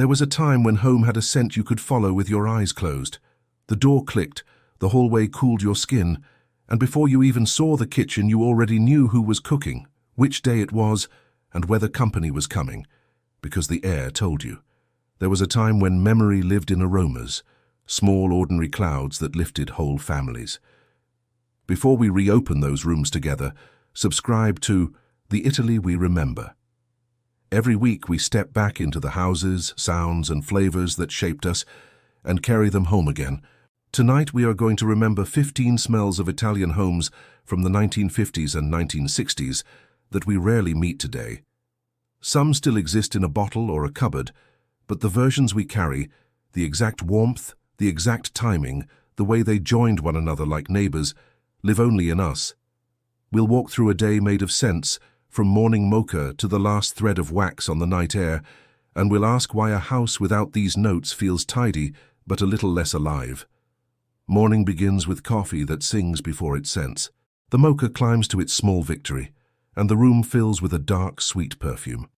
There was a time when home had a scent you could follow with your eyes closed. The door clicked, the hallway cooled your skin, and before you even saw the kitchen you already knew who was cooking, which day it was, and whether company was coming, because the air told you. There was a time when memory lived in aromas, small ordinary clouds that lifted whole families. Before we reopen those rooms together, subscribe to The Italy We Remember. Every week we step back into the houses, sounds and flavors that shaped us and carry them home again. Tonight we are going to remember 15 smells of Italian homes from the 1950s and 1960s that we rarely meet today. Some still exist in a bottle or a cupboard, but the versions we carry, the exact warmth, the exact timing, the way they joined one another like neighbors, live only in us. We'll walk through a day made of scents, from morning mocha to the last thread of wax on the night air, and we'll ask why a house without these notes feels tidy but a little less alive. Morning begins with coffee that sings before it scents. The mocha climbs to its small victory, and the room fills with a dark, sweet perfume.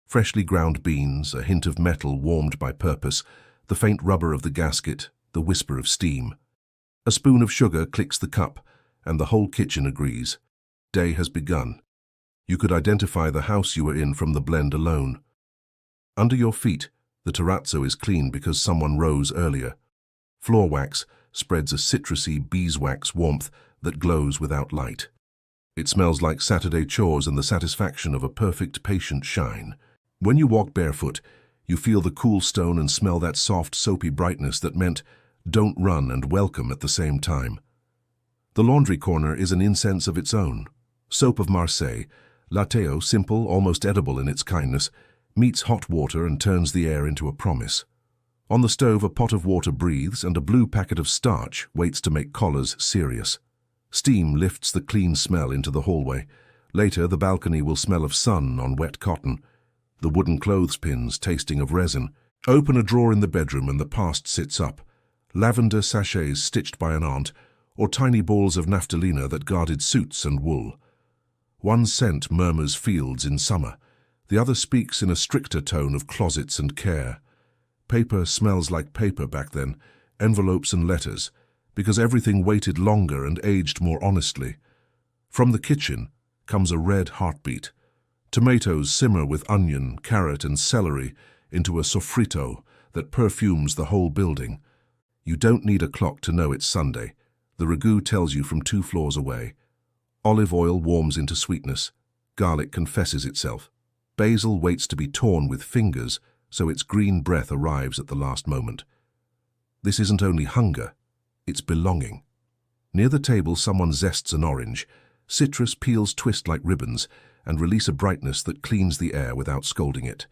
Freshly ground beans, a hint of metal warmed by purpose, the faint rubber of the gasket, the whisper of steam. A spoon of sugar clicks the cup, and the whole kitchen agrees. Day has begun. You could identify the house you were in from the blend alone. Under your feet, the terrazzo is clean because someone rose earlier. Floor wax spreads a citrusy beeswax warmth that glows without light. It smells like Saturday chores and the satisfaction of a perfect patient shine. When you walk barefoot, you feel the cool stone and smell that soft, soapy brightness that meant don't run and welcome at the same time. The laundry corner is an incense of its own. Soap of Marseille, Lateo, simple, almost edible in its kindness, meets hot water and turns the air into a promise. On the stove, a pot of water breathes and a blue packet of starch waits to make collars serious. Steam lifts the clean smell into the hallway. Later, the balcony will smell of sun on wet cotton, the wooden clothespins tasting of resin. Open a drawer in the bedroom and the past sits up. Lavender sachets stitched by an aunt, or tiny balls of naphthalina that guarded suits and wool. One scent murmurs fields in summer. The other speaks in a stricter tone of closets and care. Paper smells like paper back then, envelopes and letters, because everything waited longer and aged more honestly. From the kitchen comes a red heartbeat. Tomatoes simmer with onion, carrot and celery into a soffritto that perfumes the whole building. You don't need a clock to know it's Sunday. The Ragù tells you from 2 floors away. Olive oil warms into sweetness. Garlic confesses itself. Basil waits to be torn with fingers, so its green breath arrives at the last moment. This isn't only hunger, it's belonging. Near the table, someone zests an orange. Citrus peels twist like ribbons and release a brightness that cleans the air without scolding it.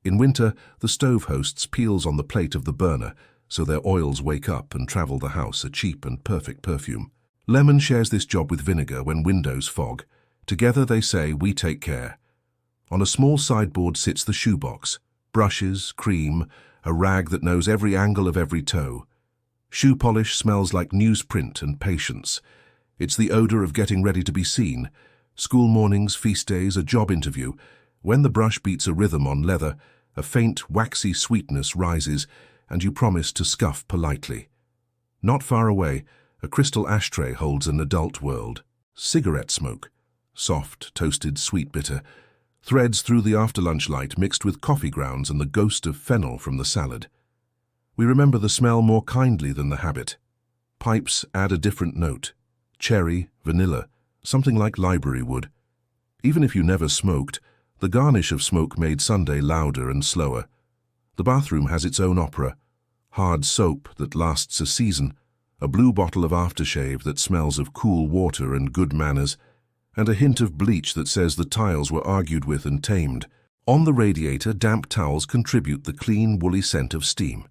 In winter, the stove hosts peels on the plate of the burner, so their oils wake up and travel the house, a cheap and perfect perfume. Lemon shares this job with vinegar when windows fog. Together they say, we take care. On a small sideboard sits the shoebox. Brushes, cream, a rag that knows every angle of every toe. Shoe polish smells like newsprint and patience. It's the odor of getting ready to be seen. School mornings, feast days, a job interview. When the brush beats a rhythm on leather, a faint, waxy sweetness rises, and you promise to scuff politely. Not far away, a crystal ashtray holds an adult world. Cigarette smoke, soft, toasted, sweet bitter, threads through the after-lunch light mixed with coffee grounds and the ghost of fennel from the salad. We remember the smell more kindly than the habit. Pipes add a different note. Cherry, vanilla, something like library wood. Even if you never smoked, the garnish of smoke made Sunday louder and slower. The bathroom has its own opera. Hard soap that lasts a season, a blue bottle of aftershave that smells of cool water and good manners, and a hint of bleach that says the tiles were argued with and tamed. On the radiator, damp towels contribute the clean, woolly scent of steam.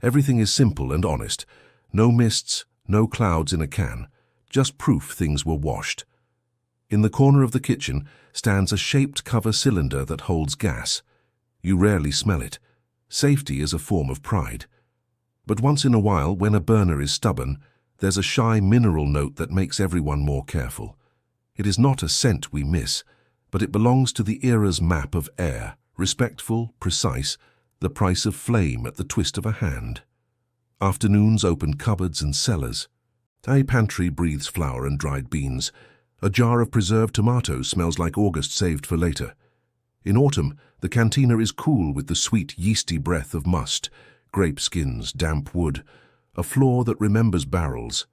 Everything is simple and honest. No mists, no clouds in a can, just proof things were washed. In the corner of the kitchen stands a shaped cover cylinder that holds gas. You rarely smell it. Safety is a form of pride. But once in a while, when a burner is stubborn, there's a shy mineral note that makes everyone more careful. It is not a scent we miss, but it belongs to the era's map of air, respectful, precise, the price of flame at the twist of a hand. Afternoons open cupboards and cellars. A pantry breathes flour and dried beans. A jar of preserved tomatoes smells like August saved for later. In autumn, the cantina is cool with the sweet, yeasty breath of must, grape skins, damp wood, a floor that remembers barrels.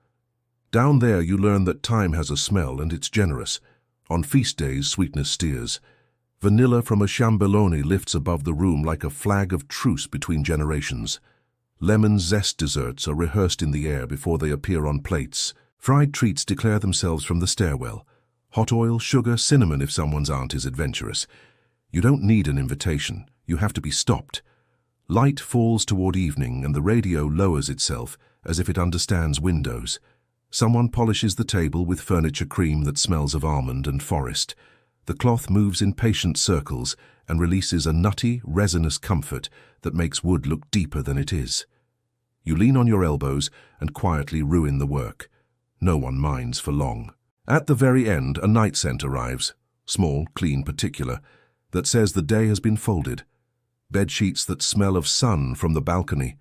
Down there you learn that time has a smell and it's generous. On feast days, sweetness steers. Vanilla from a chambelloni lifts above the room like a flag of truce between generations. Lemon zest desserts are rehearsed in the air before they appear on plates. Fried treats declare themselves from the stairwell. Hot oil, sugar, cinnamon if someone's aunt is adventurous. You don't need an invitation. You have to be stopped. Light falls toward evening and the radio lowers itself as if it understands windows. Someone polishes the table with furniture cream that smells of almond and forest. The cloth moves in patient circles and releases a nutty, resinous comfort that makes wood look deeper than it is. You lean on your elbows and quietly ruin the work. No one minds for long. At the very end, a night scent arrives, small, clean, particular, that says the day has been folded. Bedsheets that smell of sun from the balcony.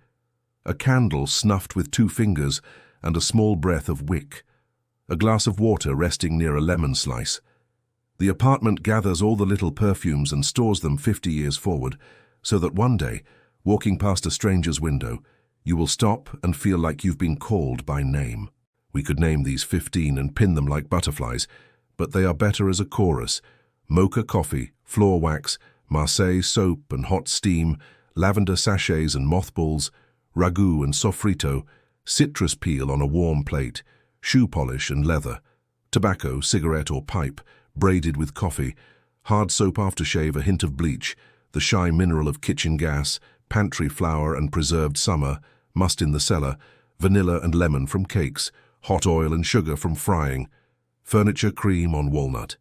A candle snuffed with 2 fingers and a small breath of wick. A glass of water resting near a lemon slice. The apartment gathers all the little perfumes and stores them 50 years forward, so that one day, walking past a stranger's window, you will stop and feel like you've been called by name. We could name these 15 and pin them like butterflies, but they are better as a chorus. Mocha coffee, floor wax, Marseille soap and hot steam, lavender sachets and mothballs, ragù and soffritto, citrus peel on a warm plate, shoe polish and leather, tobacco, cigarette or pipe, braided with coffee, hard soap aftershave, a hint of bleach, the shy mineral of kitchen gas, pantry flour and preserved summer, must in the cellar, vanilla and lemon from cakes, hot oil and sugar from frying, furniture cream on walnut.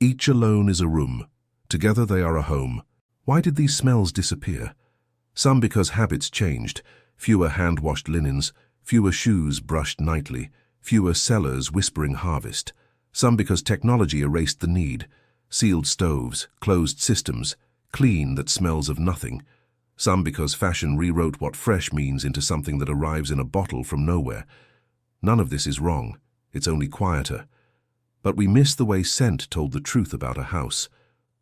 Each alone is a room. Together they are a home. Why did these smells disappear? Some because habits changed, fewer hand-washed linens, fewer shoes brushed nightly, fewer cellars whispering harvest. Some because technology erased the need, sealed stoves, closed systems, clean that smells of nothing. Some because fashion rewrote what fresh means into something that arrives in a bottle from nowhere. None of this is wrong, it's only quieter. But we miss the way scent told the truth about a house.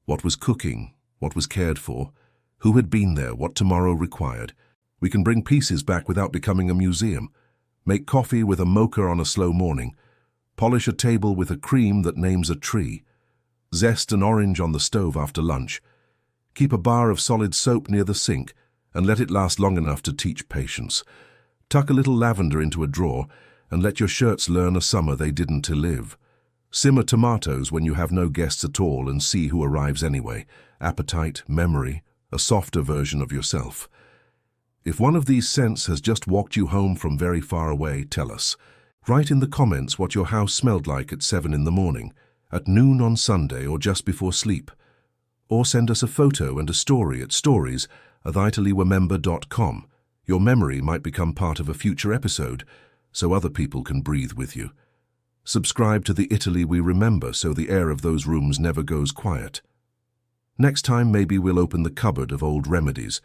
What was cooking, what was cared for, who had been there, what tomorrow required. We can bring pieces back without becoming a museum. Make coffee with a mocha on a slow morning. Polish a table with a cream that names a tree. Zest an orange on the stove after lunch. Keep a bar of solid soap near the sink and let it last long enough to teach patience. Tuck a little lavender into a drawer and let your shirts learn a summer they didn't to live. Simmer tomatoes when you have no guests at all and see who arrives anyway. Appetite, memory, a softer version of yourself. If one of these scents has just walked you home from very far away, tell us. Write in the comments what your house smelled like at 7 in the morning, at noon on Sunday or just before sleep. Or send us a photo and a story at stories@italywemember.com. Your memory might become part of a future episode, so other people can breathe with you. Subscribe to the Italy We Remember so the air of those rooms never goes quiet. Next time maybe we'll open the cupboard of old remedies,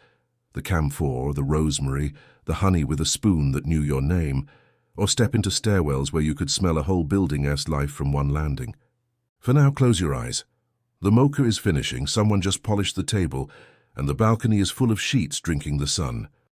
the camphor, the rosemary, the honey with a spoon that knew your name, or step into stairwells where you could smell a whole building-esque life from one landing. For now, close your eyes. The mocha is finishing, someone just polished the table, and the balcony is full of sheets drinking the sun.